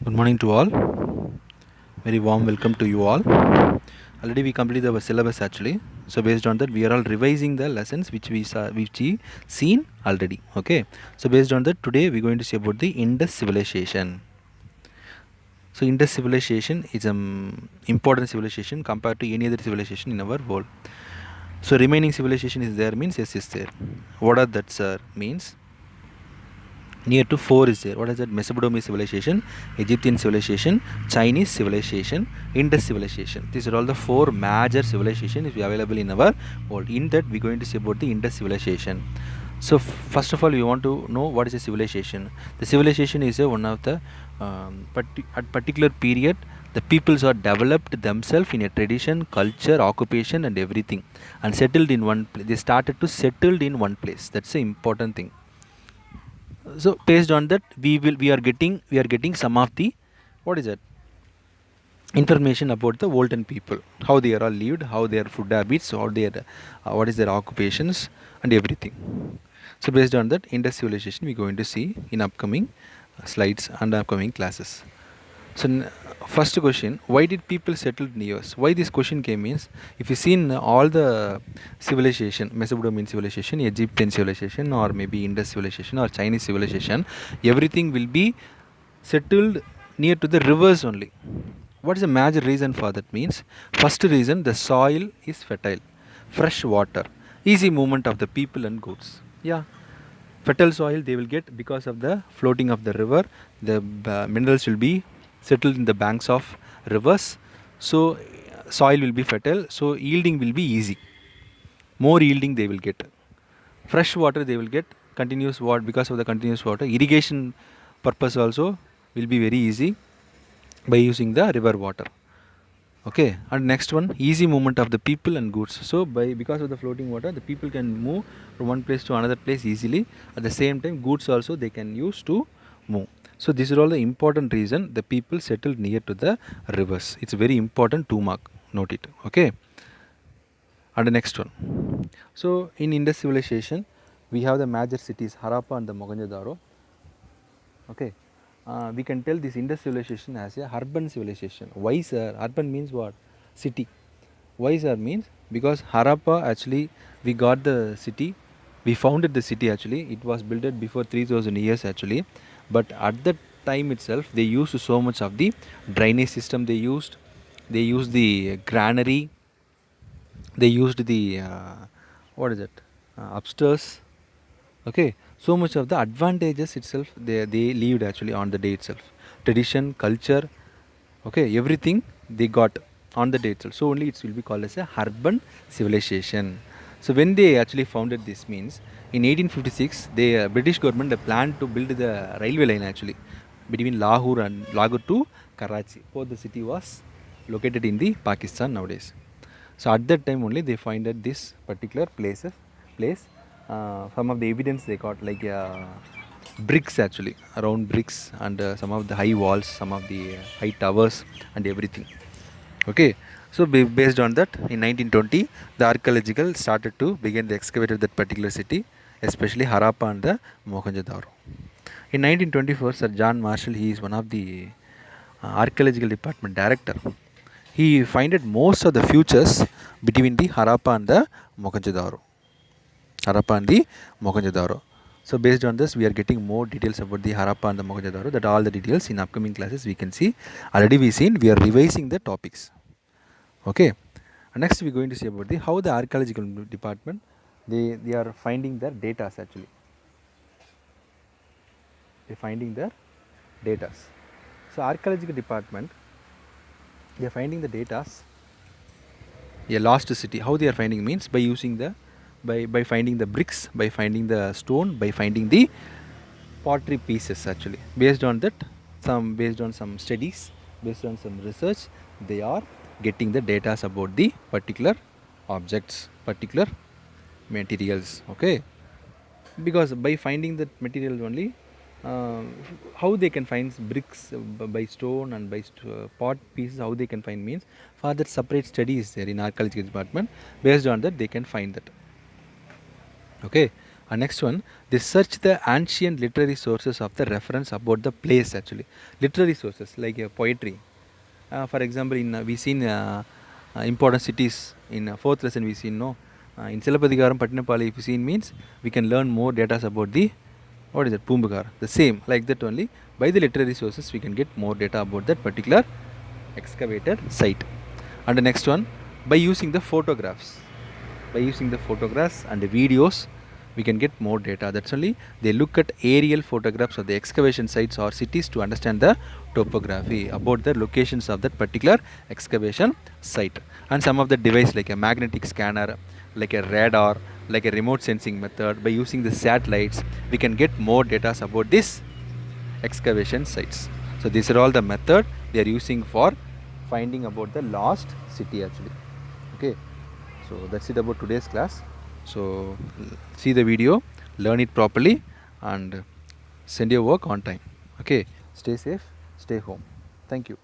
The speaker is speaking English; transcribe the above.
Good morning to all. Very warm welcome to you all. Already we completed our syllabus actually. So based on that, we are all revising the lessons which we saw, which we seen already. Okay. So based on that, today we're going to see about the Indus civilization. So Indus civilization is an important civilization compared to any other civilization in our world. So remaining civilization is there means yes is there. What are that sir means? Near to 4 is there. What is that? Mesopotamian civilization, Egyptian civilization, Chinese civilization, Indus civilization. These are all the 4 major civilizations available in our world. In that, we're going to see about the Indus civilization. So first of all, we want to know what is a civilization. The civilization is one of the at particular period the peoples are developed themselves in a tradition, culture, occupation, and everything, and settled in one place. They started to settled in one place. That's the important thing. So based on that, we are getting some of the what is that information about the Walton people, how they are all lived, how their food habits, how their what is their occupations and everything. So based on that Indus civilization we're going to see in upcoming slides and upcoming classes. So first question, why did people settle near us? Why this question came means, if you see in all the civilization, Mesopotamian civilization, Egyptian civilization, or maybe Indus civilization or Chinese civilization, everything will be settled near to the rivers only. What is the major reason for that means? First reason, the soil is fertile, fresh water, easy movement of the people and goods. Yeah, fertile soil they will get because of the floating of the river. The minerals will be settled in the banks of rivers, so soil will be fertile, so yielding will be easy, more yielding they will get. Fresh water they will get, continuous water, because of the continuous water irrigation purpose also will be very easy by using the river water. Okay, and next one, easy movement of the people and goods. So by because of the floating water the people can move from one place to another place easily. At the same time goods also they can use to move. So these are all the important reason the people settled near to the rivers. It's very important to mark, note it. Okay, and the next one, so in Indus civilization we have the major cities Harappa and the Mohenjo-daro. Okay, we can tell this Indus civilization as a urban civilization. Why sir? Urban means what? City. Why sir means because Harappa actually we got the city, we founded the city actually. It was built before 3000 years actually, but at that time itself they used so much of the drainage system. They used the granary, they used the what is it? Upstairs. Okay, so much of the advantages itself they lived actually on the day itself. Tradition, culture, okay, everything they got on the day itself. So only it will be called as a urban civilization. So when they actually founded this means in 1856, the British government planned to build the railway line actually between Lahore to Karachi. Both the city was located in the Pakistan nowadays. So at that time only they find that this particular place. Some of the evidence they got like bricks actually, around bricks, and some of the high walls, some of the high towers and everything. Okay, so based on that, in 1920, the archaeological started to begin the excavated that particular city, especially Harappa and the Mohenjo-daro. In 1924, Sir John Marshall, he is one of the archaeological department director. He finded most of the futures between the Harappa and the Mohenjo-daro. Harappa and the Mohenjo-daro. So based on this, we are getting more details about the Harappa and the Mohenjo-daro. That all the details in upcoming classes we can see. Already we seen, we are revising the topics. Okay. And next we are going to see about the how the archaeological department they are finding their data actually. They are finding their data. So archaeological department they are finding the data. A lost city. How they are finding means by using the by finding the bricks, by finding the stone, by finding the pottery pieces actually. Based on that, based on some studies, based on some research, they are getting the data about the particular objects, particular materials. Okay, because by finding that material only, uh, how they can find bricks by stone and by pot pieces, how they can find means for that separate studies there in archaeological department. Based on that they can find that. Okay, And next one, they search the ancient literary sources of the reference about the place actually. Literary sources like poetry. For example, in we seen important cities in fourth lesson we seen no. In Silapadikaram Pattinapalli, if you seen means we can learn more data about the what is it Pumbukar. The same like that only by the literary sources we can get more data about that particular excavated site. And the next one, by using the photographs. By using the photographs and the videos, we can get more data. That's only they look at aerial photographs of the excavation sites or cities to understand the topography about the locations of that particular excavation site. And some of the device like a magnetic scanner, like a radar, like a remote sensing method, by using the satellites, we can get more data about this excavation sites. So these are all the method they are using for finding about the lost city actually. Okay, so that's it about today's class. So see the video, learn it properly, and send your work on time. Okay, stay safe, stay home. Thank you.